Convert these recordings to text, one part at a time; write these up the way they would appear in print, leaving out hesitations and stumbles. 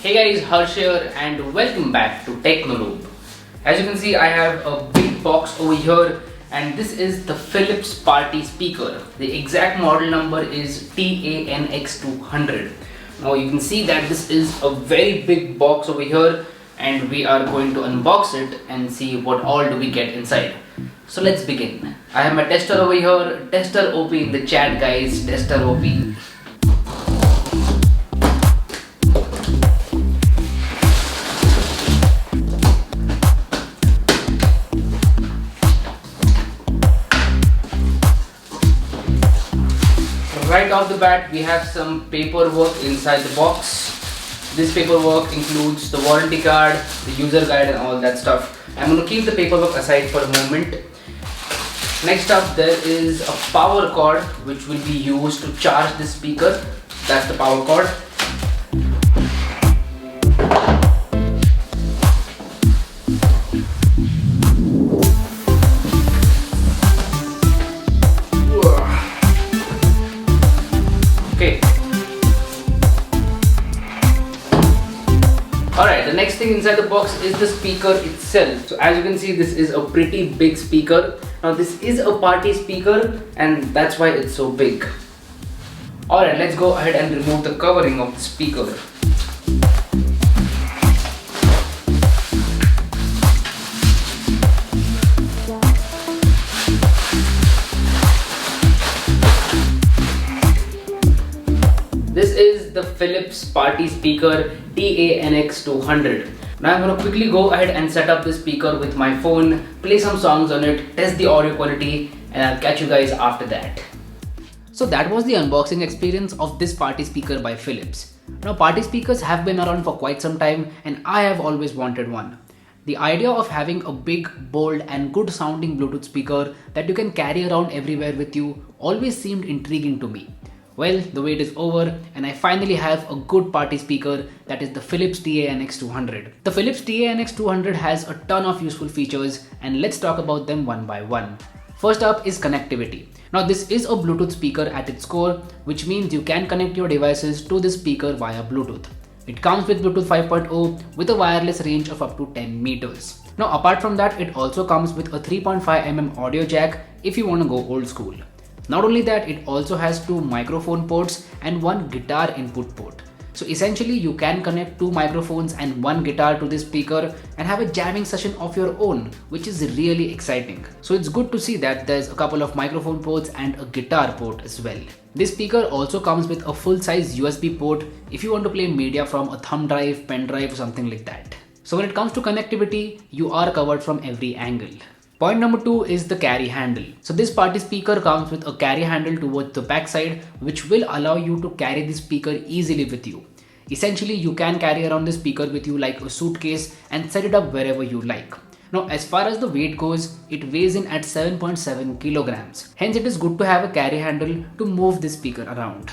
Hey guys, Harsh here and welcome back to Technolobe. As you can see, I have a big box over here and this is the Philips Party Speaker. The exact model number is TANX200. Now you can see that this is a very big box over here and we are going to unbox it and see what all do we get inside. So let's begin. I have my tester over here. Tester OP in the chat, guys. Tester OP. Right off the bat, we have some paperwork inside the box. This paperwork includes the warranty card, the user guide and all that stuff. I'm going to keep the paperwork aside for a moment. Next up, there is a power cord which will be used to charge this speaker. That's the power cord. Okay. Alright, the next thing inside the box is the speaker itself. So as you can see, this is a pretty big speaker. Now this is a party speaker and that's why it's so big. Alright, let's go ahead and remove the covering of the speaker. This is the Philips Party Speaker TANX200. Now I'm going to quickly go ahead and set up this speaker with my phone, play some songs on it, test the audio quality, and I'll catch you guys after that. So that was the unboxing experience of this party speaker by Philips. Now party speakers have been around for quite some time and I have always wanted one. The idea of having a big, bold and good sounding Bluetooth speaker that you can carry around everywhere with you always seemed intriguing to me. Well, the wait is over and I finally have a good party speaker, that is the Philips TANX200. The Philips TANX200 has a ton of useful features and let's talk about them one by one. First up is connectivity. Now this is a Bluetooth speaker at its core, which means you can connect your devices to the speaker via Bluetooth. It comes with Bluetooth 5.0 with a wireless range of up to 10 meters. Now apart from that, it also comes with a 3.5mm audio jack if you want to go old school. Not only that, it also has two microphone ports and one guitar input port. So essentially you can connect two microphones and one guitar to this speaker and have a jamming session of your own, which is really exciting. So it's good to see that there's a couple of microphone ports and a guitar port as well. This speaker also comes with a full-size USB port if you want to play media from a thumb drive, pen drive or something like that. So when it comes to connectivity, you are covered from every angle. Point number 2 is the carry handle. So this party speaker comes with a carry handle towards the back side, which will allow you to carry the speaker easily with you. Essentially, you can carry around the speaker with you like a suitcase and set it up wherever you like. Now, as far as the weight goes, it weighs in at 7.7 kilograms. Hence, it is good to have a carry handle to move this speaker around.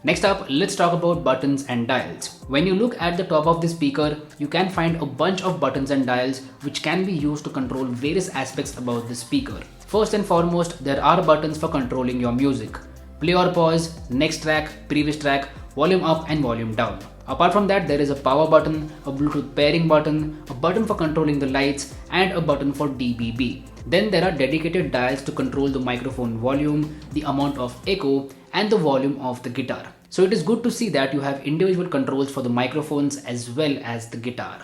Next up, let's talk about buttons and dials. When you look at the top of the speaker, you can find a bunch of buttons and dials which can be used to control various aspects about the speaker. First and foremost, there are buttons for controlling your music. Play or pause, next track, previous track, volume up and volume down. Apart from that, there is a power button, a Bluetooth pairing button, a button for controlling the lights and a button for DBB. Then there are dedicated dials to control the microphone volume, the amount of echo and the volume of the guitar. So it is good to see that you have individual controls for the microphones as well as the guitar.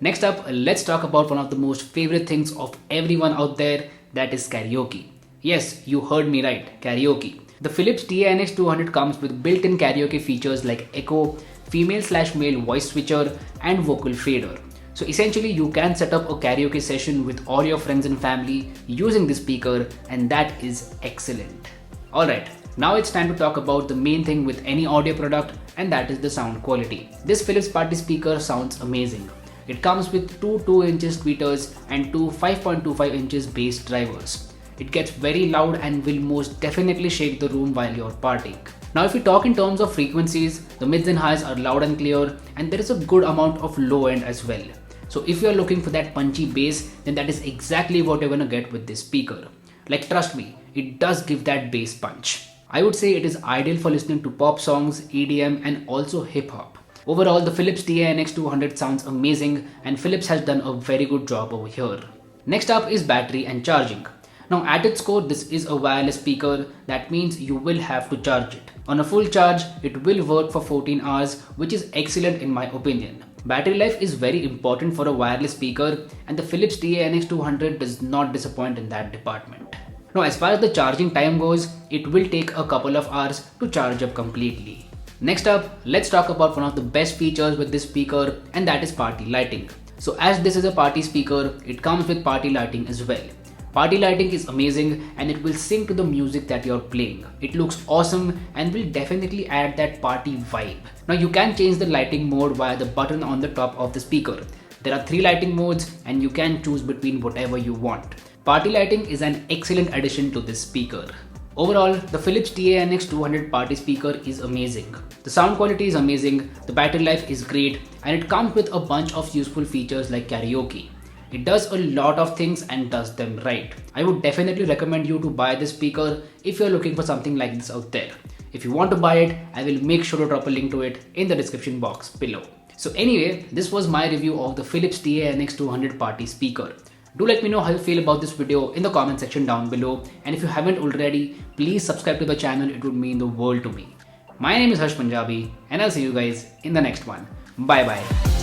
Next up, let's talk about one of the most favorite things of everyone out there, that is karaoke. Yes, you heard me right, karaoke. The Philips TANX200 comes with built-in karaoke features like echo, female/male voice switcher and vocal fader. So essentially you can set up a karaoke session with all your friends and family using this speaker and that is excellent. Alright, now it's time to talk about the main thing with any audio product and that is the sound quality. This Philips Party Speaker sounds amazing. It comes with two 2-inch tweeters and two 5.25-inch bass drivers. It gets very loud and will most definitely shake the room while you're partying. Now if we talk in terms of frequencies, the mids and highs are loud and clear and there is a good amount of low end as well. So if you're looking for that punchy bass, then that is exactly what you're gonna get with this speaker. Like trust me, it does give that bass punch. I would say it is ideal for listening to pop songs, EDM and also hip hop. Overall, the Philips TANX200 sounds amazing and Philips has done a very good job over here. Next up is battery and charging. Now at its core, this is a wireless speaker. That means you will have to charge it. On a full charge, it will work for 14 hours, which is excellent in my opinion. Battery life is very important for a wireless speaker and the Philips TANX200 does not disappoint in that department. Now as far as the charging time goes, it will take a couple of hours to charge up completely. Next up, let's talk about one of the best features with this speaker, and that is party lighting. So as this is a party speaker, it comes with party lighting as well. Party lighting is amazing and it will sync to the music that you're playing. It looks awesome and will definitely add that party vibe. Now you can change the lighting mode via the button on the top of the speaker. There are 3 lighting modes and you can choose between whatever you want. Party lighting is an excellent addition to this speaker. Overall, the Philips TANX200 Party Speaker is amazing. The sound quality is amazing, the battery life is great, and it comes with a bunch of useful features like karaoke. It does a lot of things and does them right. I would definitely recommend you to buy this speaker if you're looking for something like this out there. If you want to buy it, I will make sure to drop a link to it in the description box below. So anyway, this was my review of the Philips TANX200 Party Speaker. Do let me know how you feel about this video in the comment section down below, and if you haven't already, please subscribe to the channel, it would mean the world to me. My name is Harsh Punjabi and I'll see you guys in the next one. Bye bye.